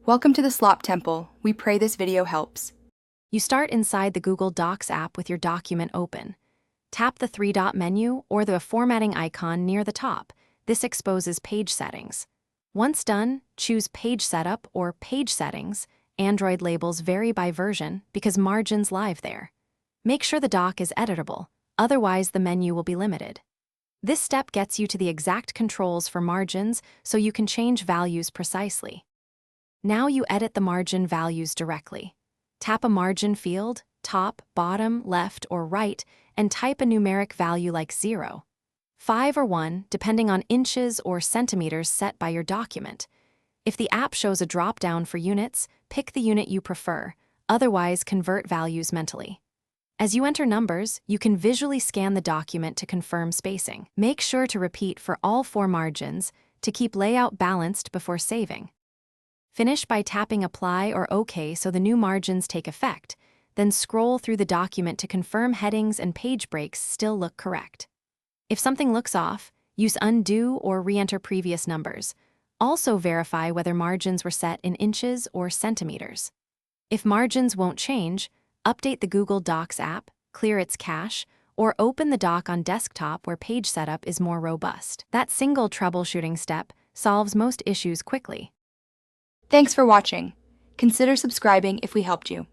Welcome to the Slop Temple. We pray this video helps. You start inside the Google Docs app with your document open. Tap the three-dot menu or the formatting icon near the top. This exposes page settings. Once done, choose Page Setup or Page Settings. Android labels vary by version because margins live there. Make sure the doc is editable, otherwise the menu will be limited. This step gets you to the exact controls for margins so you can change values precisely. Now you edit the margin values directly. Tap a margin field, top, bottom, left, or right, and type a numeric value like 0, 5, or 1, depending on inches or centimeters set by your document. If the app shows a drop-down for units, pick the unit you prefer, otherwise convert values mentally. As you enter numbers, you can visually scan the document to confirm spacing. Make sure to repeat for all 4 margins to keep layout balanced before saving. Finish by tapping Apply or OK so the new margins take effect, then scroll through the document to confirm headings and page breaks still look correct. If something looks off, use Undo or re-enter previous numbers. Also verify whether margins were set in inches or centimeters. If margins won't change, update the Google Docs app, clear its cache, or open the doc on desktop where page setup is more robust. That single troubleshooting step solves most issues quickly. Thanks for watching. Consider subscribing if we helped you.